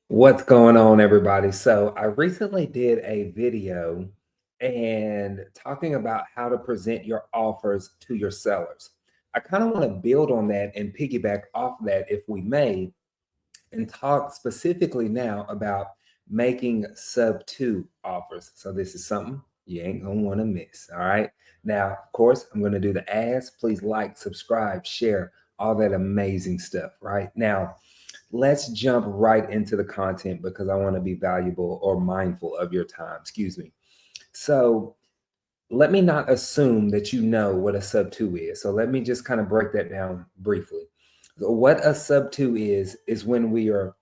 What's going on, everybody? So, I recently did a video and talking about how to present your offers to your sellers. I kind of want to build on that and piggyback off that, if we may, and talk specifically now about making sub two offers. So, this is something you ain't gonna want to miss. All right. Now, of course, I'm going to do the ads. Please like, subscribe, share, all that amazing stuff. Right now, let's jump right into the content because I want to be valuable or mindful of your time. Excuse me. So let me not assume that you know what a sub two is. So let me just kind of break that down briefly. So what a sub two is when we are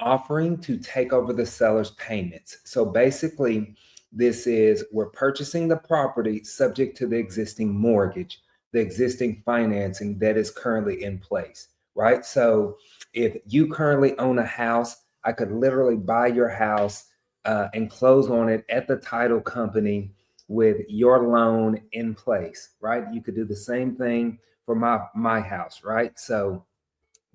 offering to take over the seller's payments. So basically, this is we're purchasing the property subject to the existing mortgage, the existing financing that is currently in place, right? So if you currently own a house, I could literally buy your house and close on it at the title company with your loan in place, right? You could do the same thing for my house, right? So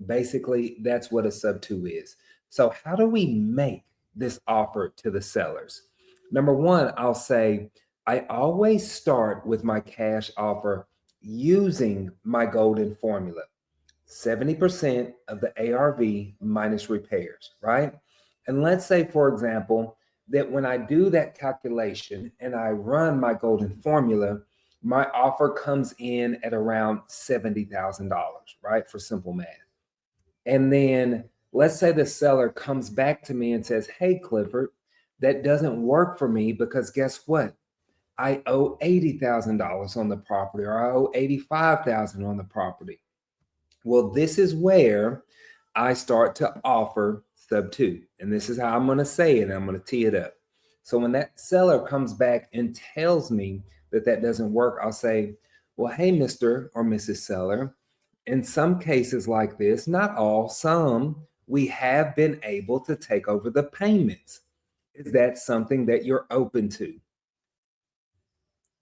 basically, that's what a sub two is. So how do we make this offer to the sellers? Number one, I'll say I always start with my cash offer using my golden formula. 70% of the ARV minus repairs, right? And let's say, for example, that when I do that calculation and I run my golden formula, my offer comes in at around $70,000, right? For simple math. And then let's say the seller comes back to me and says, "Hey, Clifford, that doesn't work for me because guess what? I owe $80,000 on the property, or I owe 85,000 on the property." Well, this is where I start to offer sub two. And this is how I'm going to say it. And I'm going to tee it up. So when that seller comes back and tells me that that doesn't work, I'll say, "Well, hey, Mr. or Mrs. Seller, in some cases like this, not all, some, we have been able to take over the payments. Is that something that you're open to?"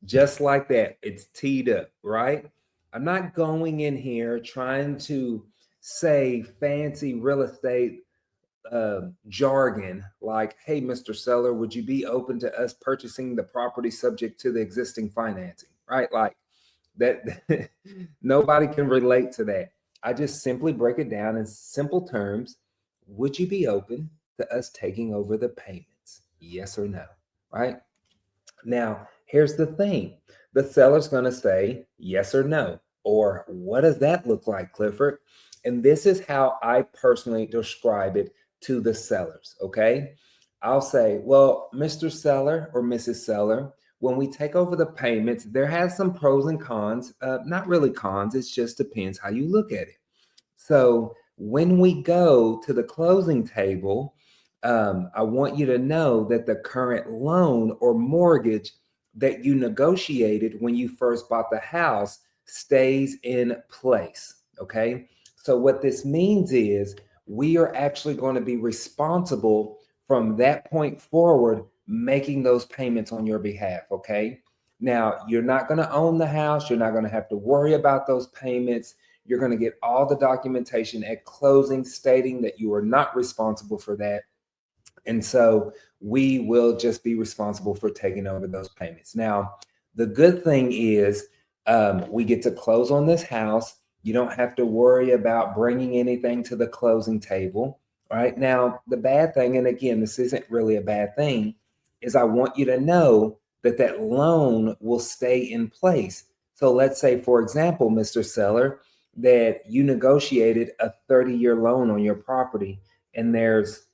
Just like that, it's teed up, right? I'm not going in here trying to say fancy real estate jargon like, "Hey, Mr. Seller, would you be open to us purchasing the property subject to the existing financing?" Right? Like that, nobody can relate to that. I just simply break it down in simple terms. Would you be open to us taking over the payments? Yes or no? Right? Now, here's the thing, the seller's going to say yes or no, or what does that look like, Clifford? And this is how I personally describe it to the sellers. Okay. I'll say, "Well, Mr. Seller or Mrs. Seller, when we take over the payments, there has some pros and cons. Not really cons, it just depends how you look at it. So when we go to the closing table, I want you to know that the current loan or mortgage that you negotiated when you first bought the house stays in place." Okay. So what this means is we are actually going to be responsible from that point forward, making those payments on your behalf. Okay. Now, you're not going to own the house. You're not going to have to worry about those payments. You're going to get all the documentation at closing stating that you are not responsible for that. And so we will just be responsible for taking over those payments. Now, the good thing is we get to close on this house. You don't have to worry about bringing anything to the closing table. Right now, the bad thing, and again, this isn't really a bad thing, is I want you to know that that loan will stay in place. So let's say, for example, Mr. Seller, that you negotiated a 30-year loan on your property, and there's,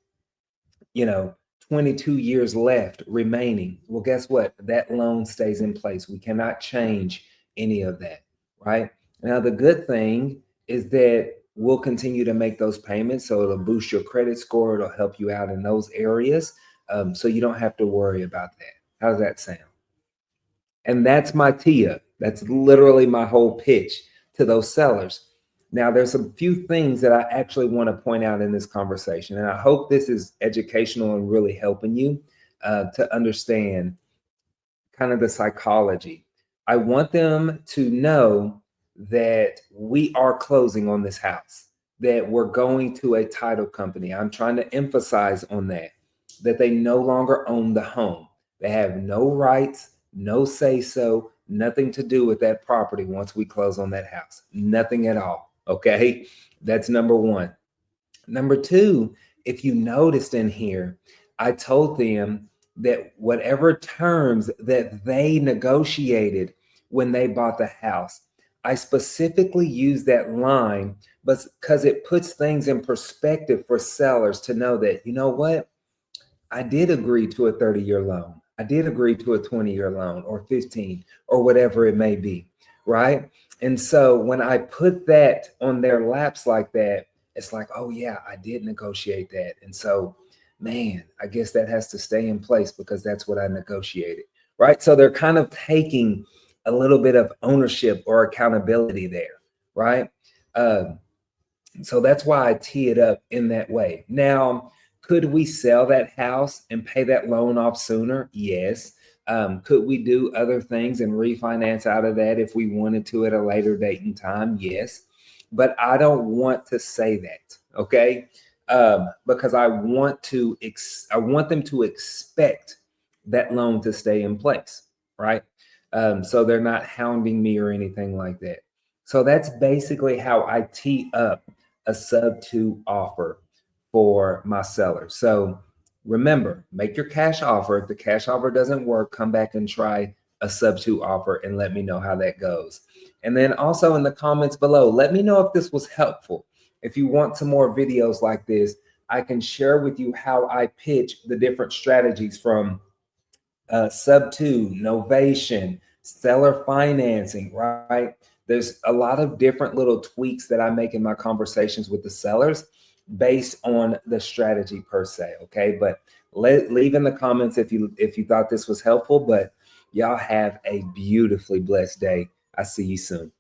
you know, 22 years left remaining. Well, guess what? That loan stays in place. We cannot change any of that, right? Now, the good thing is that we'll continue to make those payments. So it'll boost your credit score. It'll help you out in those areas. So you don't have to worry about that. How does that sound? And that's my tee up. That's literally my whole pitch to those sellers. Now, there's a few things that I actually want to point out in this conversation, and I hope this is educational and really helping you to understand kind of the psychology. I want them to know that we are closing on this house. that we're going to a title company. I'm trying to emphasize on that they no longer own the home. They have no rights, no say so, nothing to do with that property once we close on that house. Nothing at all. Okay. That's number one. Number two, if you noticed in here, I told them that whatever terms that they negotiated when they bought the house, I specifically use that line, but because it puts things in perspective for sellers to know that, you know what, I did agree to a 30-year loan. I did agree to a 20-year loan or 15 or whatever it may be, right? And so when I put that on their laps like that, it's like, oh yeah, I did negotiate that. And so, man, I guess that has to stay in place because that's what I negotiated, right? So they're kind of taking a little bit of ownership or accountability there, right? So that's why I tee it up in that way. Now, could we sell that house and pay that loan off sooner? Yes. Could we do other things and refinance out of that if we wanted to at a later date and time? Yes. But I don't want to say that, okay? Because I want them to expect that loan to stay in place, right? So they're not hounding me or anything like that. So that's basically how I tee up a sub-2 offer for my seller. So remember, make your cash offer. If the cash offer doesn't work, come back and try a sub-2 offer and let me know how that goes. And then also in the comments below, let me know if this was helpful. If you want some more videos like this, I can share with you how I pitch the different strategies from sub-2, novation, seller financing, right? There's a lot of different little tweaks that I make in my conversations with the sellers based on the strategy per se. Okay. But leave in the comments if you thought this was helpful. But y'all have a beautifully blessed day. I see you soon.